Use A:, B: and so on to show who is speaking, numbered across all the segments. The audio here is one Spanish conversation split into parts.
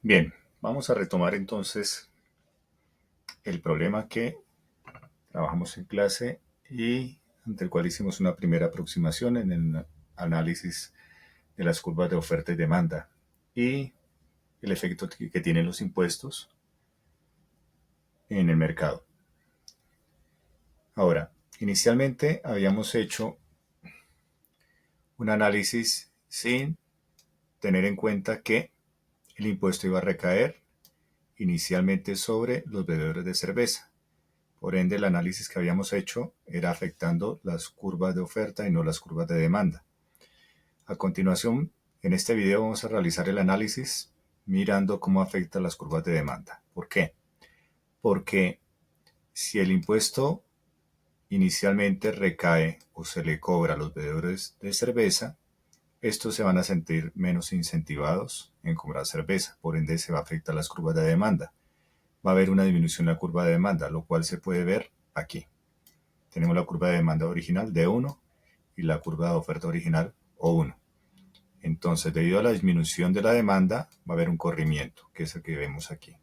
A: Bien, vamos a retomar entonces el problema que trabajamos en clase y ante el cual hicimos una primera aproximación en el análisis de las curvas de oferta y demanda y el efecto que tienen los impuestos en el mercado. Ahora, inicialmente habíamos hecho un análisis sin tener en cuenta que el impuesto iba a recaer inicialmente sobre los bebedores de cerveza. Por ende, el análisis que habíamos hecho era afectando las curvas de oferta y no las curvas de demanda. A continuación, en este video vamos a realizar el análisis mirando cómo afecta las curvas de demanda. ¿Por qué? Porque si el impuesto inicialmente recae o se le cobra a los bebedores de cerveza, estos se van a sentir menos incentivados en comprar cerveza. Por ende, se va a afectar las curvas de demanda. Va a haber una disminución en la curva de demanda, lo cual se puede ver aquí. Tenemos la curva de demanda original D1 y la curva de oferta original O1. Entonces, debido a la disminución de la demanda, va a haber un corrimiento, que es el que vemos aquí.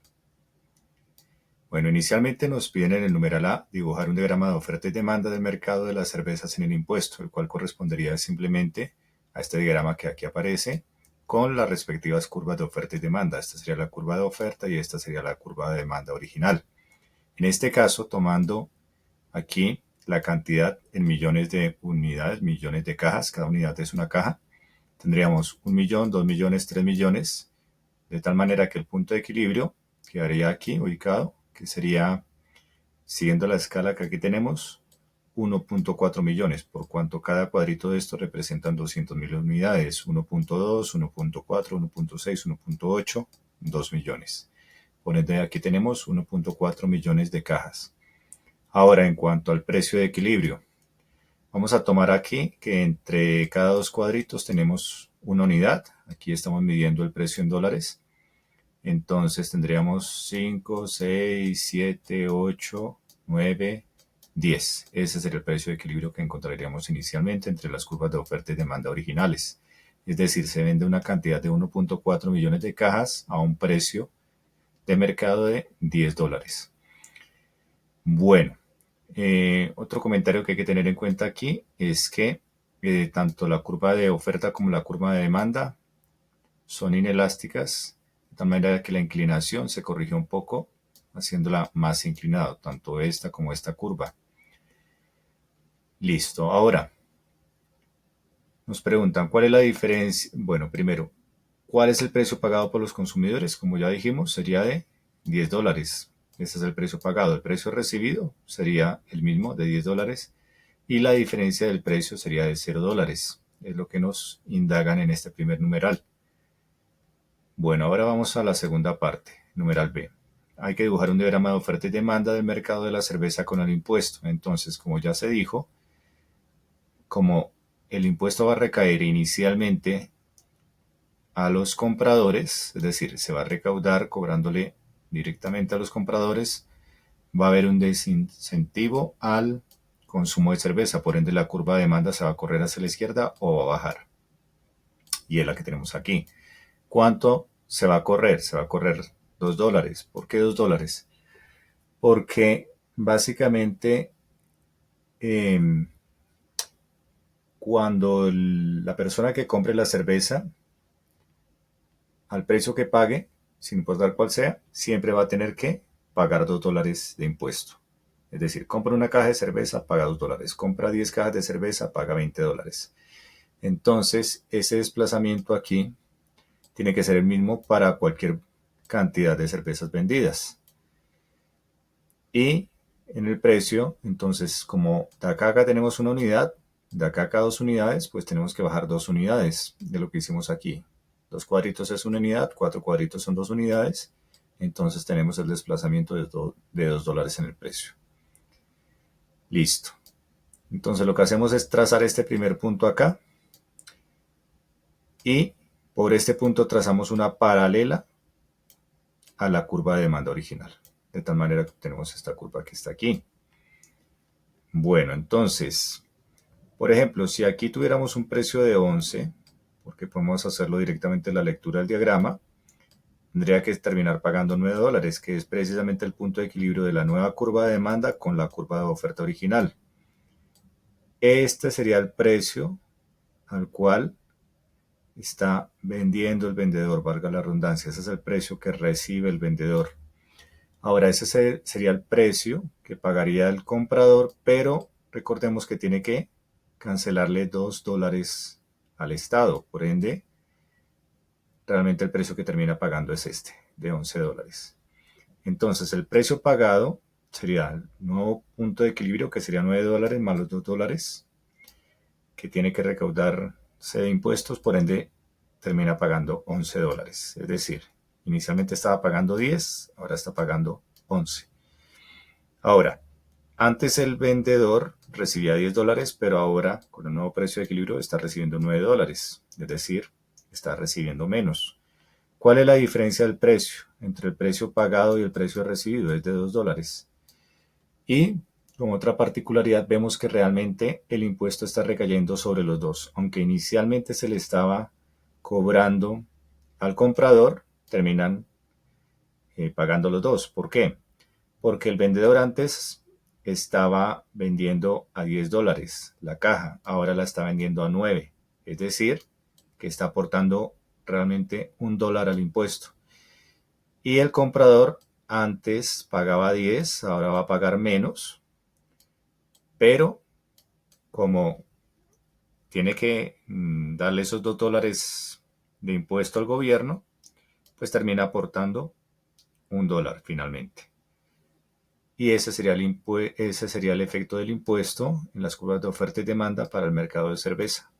A: Bueno, inicialmente nos piden en el numeral A dibujar un diagrama de oferta y demanda del mercado de las cervezas sin el impuesto, el cual correspondería simplemente a este diagrama que aquí aparece con las respectivas curvas de oferta y demanda. Esta sería la curva de oferta y esta sería la curva de demanda original. En este caso, tomando aquí la cantidad en millones de unidades, millones de cajas, cada unidad es una caja, tendríamos 1 millón, 2 millones, 3 millones, de tal manera que el punto de equilibrio quedaría aquí ubicado, que sería, siguiendo la escala que aquí tenemos, 1.4 millones, por cuanto cada cuadrito de estos representan 200.000 unidades, 1.2, 1.4, 1.6, 1.8, 2 millones. Por ende, aquí tenemos 1.4 millones de cajas. Ahora, en cuanto al precio de equilibrio, vamos a tomar aquí que entre cada dos cuadritos tenemos una unidad. Aquí estamos midiendo el precio en dólares. Entonces tendríamos 5, 6, 7, 8, 9, 10. Ese sería el precio de equilibrio que encontraríamos inicialmente entre las curvas de oferta y demanda originales. Es decir, se vende una cantidad de 1.4 millones de cajas a un precio de mercado de 10 dólares. Bueno, otro comentario que hay que tener en cuenta aquí es que tanto la curva de oferta como la curva de demanda son inelásticas, de tal manera que la inclinación se corrige un poco, haciéndola más inclinada, tanto esta como esta curva. Listo, ahora nos preguntan cuál es la diferencia. Bueno, primero, ¿cuál es el precio pagado por los consumidores? Como ya dijimos, sería de 10 dólares. Ese es el precio pagado. El precio recibido sería el mismo de 10 dólares y la diferencia del precio sería de 0 dólares. Es lo que nos indagan en este primer numeral. Bueno, ahora vamos a la segunda parte, numeral B. Hay que dibujar un diagrama de oferta y demanda del mercado de la cerveza con el impuesto. Entonces, como ya se dijo, como el impuesto va a recaer inicialmente a los compradores, es decir, se va a recaudar cobrándole directamente a los compradores, va a haber un desincentivo al consumo de cerveza, por ende la curva de demanda se va a correr hacia la izquierda o va a bajar. Y es la que tenemos aquí. ¿Cuánto se va a correr? Se va a correr 2 dólares. ¿Por qué 2 dólares? Porque básicamente eh, cuando la persona que compre la cerveza, al precio que pague, sin importar cuál sea, siempre va a tener que pagar 2 dólares de impuesto. Es decir, compra una caja de cerveza, paga 2 dólares. Compra 10 cajas de cerveza, paga 20 dólares. Entonces, ese desplazamiento aquí tiene que ser el mismo para cualquier cantidad de cervezas vendidas. Y en el precio, entonces, como de acá a acá tenemos una unidad, de acá a acá 2 unidades, pues tenemos que bajar 2 unidades de lo que hicimos aquí. 2 cuadritos es una unidad, 4 cuadritos son 2 unidades, entonces tenemos el desplazamiento de 2 dólares en el precio. Listo. Entonces lo que hacemos es trazar este primer punto acá y por este punto trazamos una paralela a la curva de demanda original. De tal manera que tenemos esta curva que está aquí. Bueno, entonces, por ejemplo, si aquí tuviéramos un precio de 11, porque podemos hacerlo directamente en la lectura del diagrama, tendría que terminar pagando $9, que es precisamente el punto de equilibrio de la nueva curva de demanda con la curva de oferta original. Este sería el precio al cual está vendiendo el vendedor, valga la redundancia. Ese es el precio que recibe el vendedor. Ahora, ese sería el precio que pagaría el comprador, pero recordemos que tiene que cancelarle $2 al Estado. Por ende, realmente el precio que termina pagando es este, de $11. Entonces, el precio pagado sería el nuevo punto de equilibrio, que sería $9 más los $2 que tiene que recaudarse de impuestos, por ende termina pagando $11. Es decir, inicialmente estaba pagando 10, ahora está pagando 11. Ahora, antes el vendedor recibía $10, pero ahora con el nuevo precio de equilibrio está recibiendo $9. Es decir, está recibiendo menos. ¿Cuál es la diferencia del precio entre el precio pagado y el precio recibido? Es de $2. Y con otra particularidad vemos que realmente el impuesto está recayendo sobre los dos. Aunque inicialmente se le estaba cobrando al comprador, terminan pagando los dos. ¿Por qué? Porque el vendedor antes estaba vendiendo a $10 la caja, ahora la está vendiendo a 9. Es decir, que está aportando realmente $1 al impuesto. Y el comprador antes pagaba 10, ahora va a pagar menos, pero como tiene que darle esos $2 de impuesto al gobierno, pues termina aportando $1 finalmente. Y ese sería el efecto del impuesto en las curvas de oferta y demanda para el mercado de cerveza.